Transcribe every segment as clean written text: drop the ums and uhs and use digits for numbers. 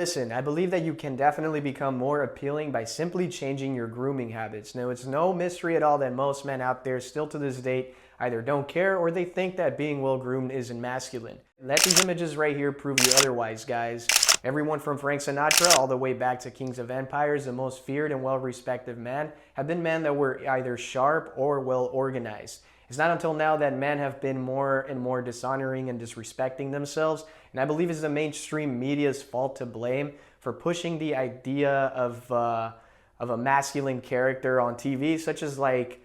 Listen, I believe that you can definitely become more appealing by simply changing your grooming habits. Now, it's no mystery at all that most men out there still to this date either don't care or they think that being well groomed isn't masculine. Let these images right here prove you otherwise, guys. Everyone from Frank Sinatra all the way back to kings of empires, the most feared and well-respected men have been men that were either sharp or well organized. It's not until now that men have been more and more dishonoring and disrespecting themselves, and I believe it's the mainstream media's fault to blame for pushing the idea of a masculine character on TV, such as like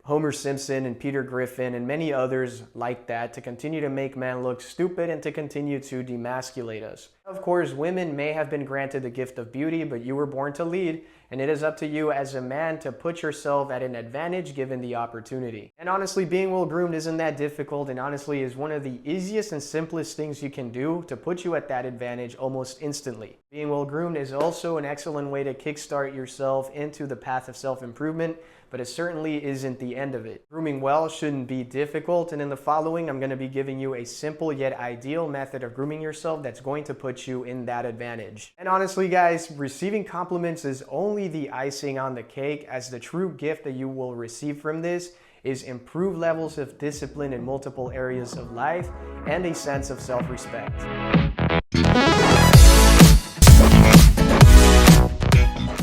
Homer Simpson and Peter Griffin and many others like that, to continue to make men look stupid and to continue to demasculate us. Of course, women may have been granted the gift of beauty, but you were born to lead, and it is up to you as a man to put yourself at an advantage given the opportunity. And honestly, being well groomed isn't that difficult, and honestly is one of the easiest and simplest things you can do to put you at that advantage almost instantly. Being well groomed is also an excellent way to kickstart yourself into the path of self-improvement, but it certainly isn't the end of it. Grooming well shouldn't be difficult, and in the following, I'm going to be giving you a simple yet ideal method of grooming yourself that's going to put you in that advantage. And honestly, guys, receiving compliments is only the icing on the cake, as the true gift that you will receive from this is improved levels of discipline in multiple areas of life and a sense of self-respect.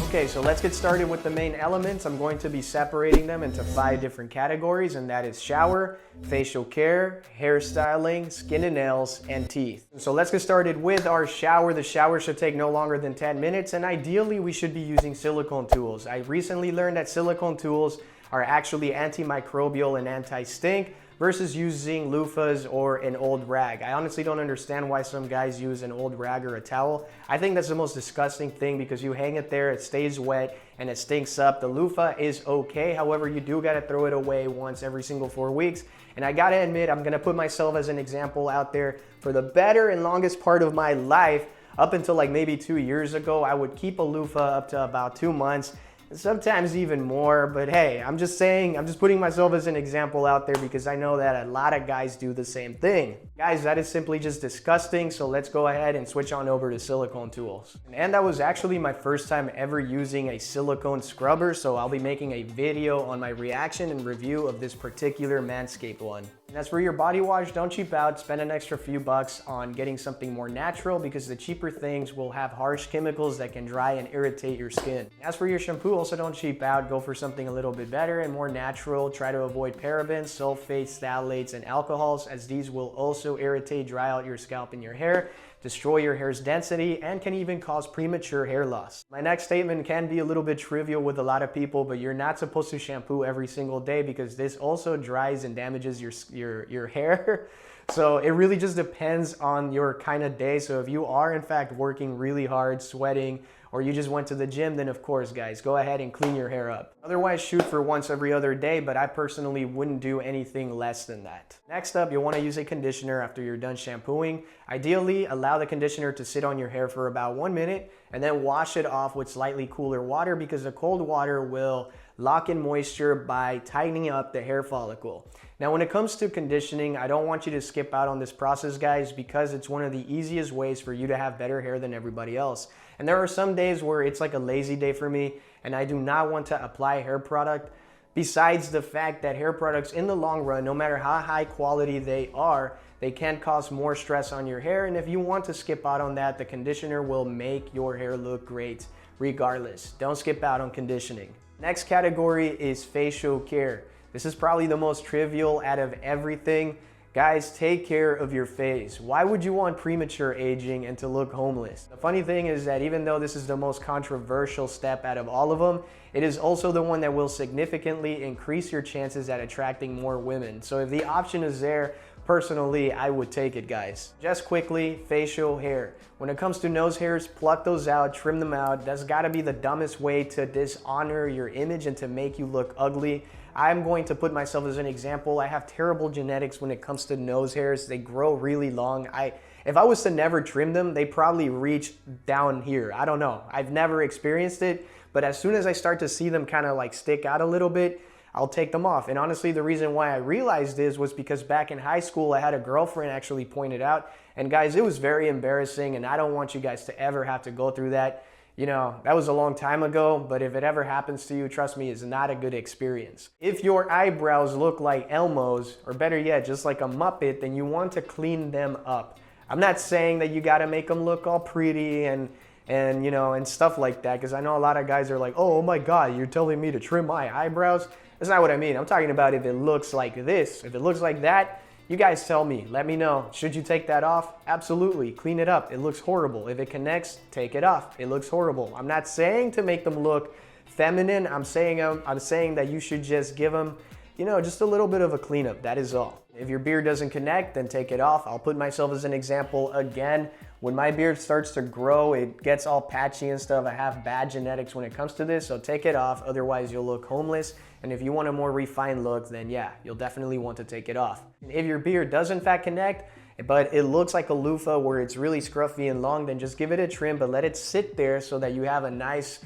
Okay, so let's get started with the main elements. I'm going to be separating them into 5 different categories, and that is shower, facial care, hairstyling, skin and nails, and teeth. So let's get started with our shower. The shower should take no longer than 10 minutes, and ideally we should be using silicone tools. I recently learned that silicone tools are actually antimicrobial and anti-stink versus using loofahs or an old rag. I honestly don't understand why some guys use an old rag or a towel. I think that's the most disgusting thing because you hang it there, it stays wet, and it stinks up. The loofah is okay, however, you do gotta throw it away once every single 4 weeks. And I gotta admit, I'm gonna put myself as an example out there. For the better and longest part of my life, up until like maybe 2 years ago, I would keep a loofah up to about 2 months. Sometimes even more, but hey, I'm just saying, I'm just putting myself as an example out there because I know that a lot of guys do the same thing. Guys, that is simply just disgusting, so let's go ahead and switch on over to silicone tools. And that was actually my first time ever using a silicone scrubber, so I'll be making a video on my reaction and review of this particular Manscaped one. And as for your body wash, don't cheap out, spend an extra few bucks on getting something more natural because the cheaper things will have harsh chemicals that can dry and irritate your skin. As for your shampoo, also don't cheap out, go for something a little bit better and more natural. Try to avoid parabens, sulfates, phthalates, and alcohols, as these will also irritate, dry out your scalp and your hair, destroy your hair's density, and can even cause premature hair loss. My next statement can be a little bit trivial with a lot of people, but you're not supposed to shampoo every single day because this also dries and damages your hair. So it really just depends on your kind of day. So if you are in fact working really hard, sweating, or you just went to the gym, then of course, guys, go ahead and clean your hair up. Otherwise, shoot for once every other day, but I personally wouldn't do anything less than that. Next up, you'll want to use a conditioner after you're done shampooing. Ideally, allow the conditioner to sit on your hair for about 1 minute and then wash it off with slightly cooler water because the cold water will lock in moisture by tightening up the hair follicle. Now, when it comes to conditioning, I don't want you to skip out on this process, guys, because it's one of the easiest ways for you to have better hair than everybody else. And there are some days where it's like a lazy day for me and I do not want to apply hair product. Besides the fact that hair products in the long run, no matter how high quality they are, they can cause more stress on your hair. And if you want to skip out on that, the conditioner will make your hair look great regardless. Don't skip out on conditioning. Next category is facial care. This is probably the most trivial out of everything. Guys, take care of your face. Why would you want premature aging and to look homeless? The funny thing is that even though this is the most controversial step out of all of them, it is also the one that will significantly increase your chances at attracting more women. So if the option is there, personally, I would take it, guys. Just quickly, facial hair. When it comes to nose hairs, pluck those out, trim them out. That's gotta be the dumbest way to dishonor your image and to make you look ugly. I'm going to put myself as an example. I have terrible genetics when it comes to nose hairs. They grow really long. If I was to never trim them, they probably reach down here. I don't know. I've never experienced it, but as soon as I start to see them kind of like stick out a little bit, I'll take them off. And honestly, the reason why I realized this was because back in high school, I had a girlfriend actually point it out. And guys, it was very embarrassing, and I don't want you guys to ever have to go through that. You know, that was a long time ago, but if it ever happens to you, trust me, it's not a good experience. If your eyebrows look like Elmo's, or better yet, just like a Muppet, then you want to clean them up. I'm not saying that you gotta make them look all pretty and you know, and stuff like that, because I know a lot of guys are like, oh my God, you're telling me to trim my eyebrows? That's not what I mean. I'm talking about if it looks like this. If it looks like that, you guys tell me, let me know. Should you take that off? Absolutely, clean it up. It looks horrible. If it connects, take it off. It looks horrible. I'm not saying to make them look feminine. I'm saying that you should just give them, you know, just a little bit of a cleanup. That is all. If your beard doesn't connect, then take it off. I'll put myself as an example again. When my beard starts to grow, it gets all patchy and stuff. I have bad genetics when it comes to this, so take it off. Otherwise, you'll look homeless. And if you want a more refined look, then yeah, you'll definitely want to take it off. And if your beard does in fact connect, but it looks like a loofah where it's really scruffy and long, then just give it a trim, but let it sit there so that you have a nice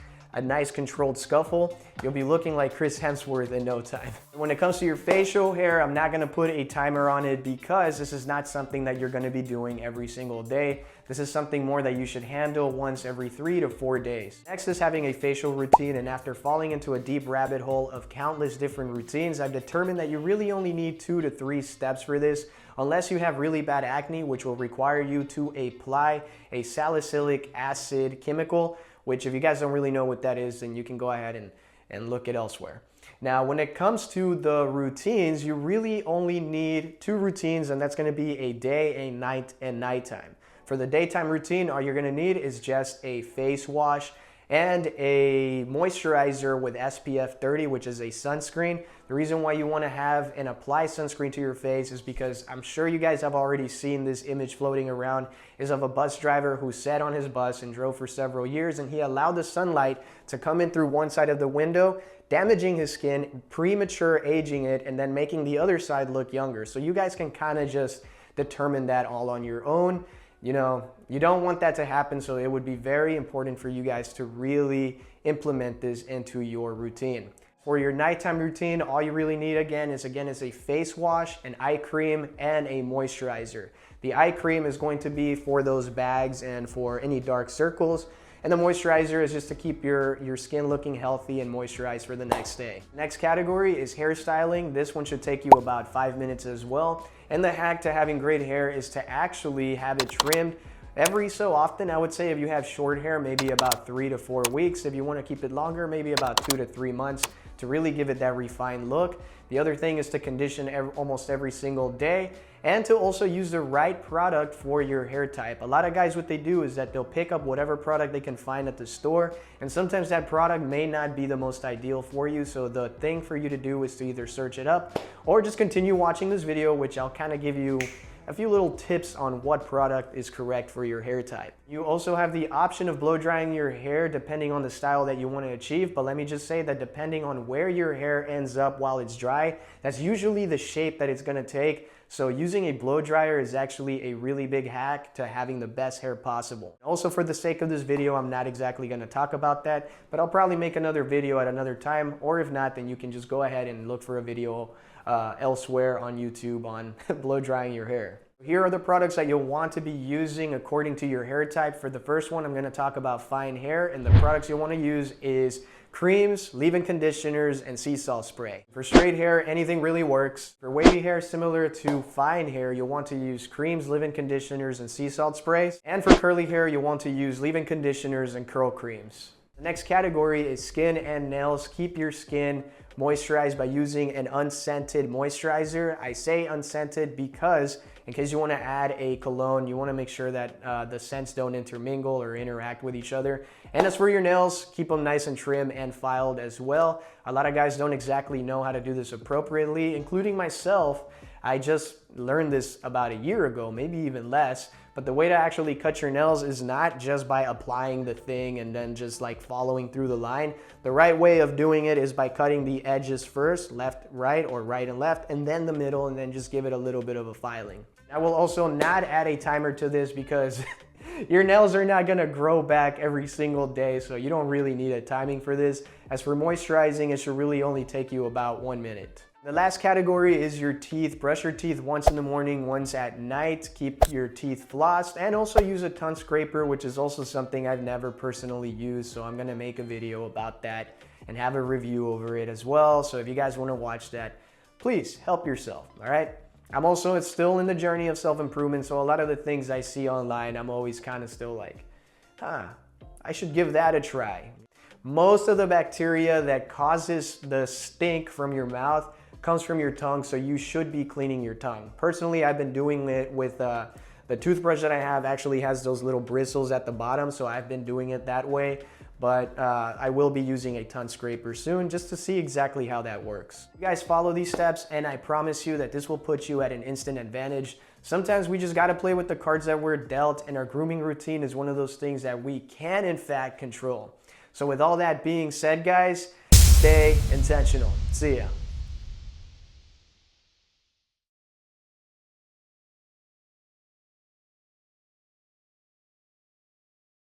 controlled scuffle. You'll be looking like Chris Hemsworth in no time. When it comes to your facial hair, I'm not gonna put a timer on it because this is not something that you're gonna be doing every single day. This is something more that you should handle once every 3 to 4 days. Next is having a facial routine, and after falling into a deep rabbit hole of countless different routines, I've determined that you really only need 2 to 3 steps for this, unless you have really bad acne, which will require you to apply a salicylic acid chemical, which if you guys don't really know what that is, then you can go ahead and look it elsewhere. Now, when it comes to the routines, you really only need 2 routines, and that's gonna be a day, a night, and nighttime. For the daytime routine, all you're gonna need is just a face wash and a moisturizer with SPF 30, which is a sunscreen. The reason why you wanna have and apply sunscreen to your face is because I'm sure you guys have already seen this image floating around, is of a bus driver who sat on his bus and drove for several years, and he allowed the sunlight to come in through one side of the window, damaging his skin, premature aging it, and then making the other side look younger. So you guys can kind of just determine that all on your own. You know, you don't want that to happen, so it would be very important for you guys to really implement this into your routine. For your nighttime routine, all you really need again is a face wash, an eye cream, and a moisturizer. The eye cream is going to be for those bags and for any dark circles. And the moisturizer is just to keep your skin looking healthy and moisturized for the next day. Next category is hairstyling. This one should take you about 5 minutes as well. And the hack to having great hair is to actually have it trimmed every so often. I would say if you have short hair, maybe about 3 to 4 weeks. If you want to keep it longer, maybe about 2 to 3 months to really give it that refined look. The other thing is to condition almost every single day, and to also use the right product for your hair type. A lot of guys, what they do is that they'll pick up whatever product they can find at the store, and sometimes that product may not be the most ideal for you. So the thing for you to do is to either search it up or just continue watching this video, which I'll kind of give you a few little tips on what product is correct for your hair type. You also have the option of blow drying your hair depending on the style that you want to achieve, but let me just say that depending on where your hair ends up while it's dry, that's usually the shape that it's going to take. So using a blow dryer is actually a really big hack to having the best hair possible. Also, for the sake of this video, I'm not exactly going to talk about that, but I'll probably make another video at another time, or if not, then you can just go ahead and look for a video elsewhere on YouTube on blow drying your hair. Here are the products that you'll want to be using according to your hair type. For the first one, I'm going to talk about fine hair, and the products you'll want to use is creams, leave-in conditioners, and sea salt spray. For straight hair, anything really works. For wavy hair, similar to fine hair, you'll want to use creams, leave-in conditioners, and sea salt sprays. And for curly hair, you'll want to use leave-in conditioners and curl creams. The next category is skin and nails. Keep your skin moisturized by using an unscented moisturizer. I say unscented because in case you want to add a cologne, you want to make sure that the scents don't intermingle or interact with each other. And as for your nails, keep them nice and trim and filed as well. A lot of guys don't exactly know how to do this appropriately, including myself. I just learned this about a year ago, maybe even less. But the way to actually cut your nails is not just by applying the thing and then just like following through the line. The right way of doing it is by cutting the edges first, left, right, or right and left, and then the middle, and then just give it a little bit of a filing. I will also not add a timer to this because Your nails are not gonna grow back every single day, so you don't really need a timing for this. As for moisturizing, it should really only take you about 1 minute. The last category is your teeth. Brush your teeth once in the morning, once at night. Keep your teeth flossed, and also use a tongue scraper, which is also something I've never personally used, so I'm gonna make a video about that and have a review over it as well. So if you guys wanna watch that, please help yourself, all right? I'm also still in the journey of self-improvement, so a lot of the things I see online, I'm always kind of still like, I should give that a try. Most of the bacteria that causes the stink from your mouth comes from your tongue, so you should be cleaning your tongue. Personally, I've been doing it with the toothbrush that I have actually has those little bristles at the bottom, so I've been doing it that way. But I will be using a tongue scraper soon just to see exactly how that works. You guys follow these steps and I promise you that this will put you at an instant advantage. Sometimes we just gotta play with the cards that we're dealt, and our grooming routine is one of those things that we can in fact control. So with all that being said, guys, stay intentional. See ya.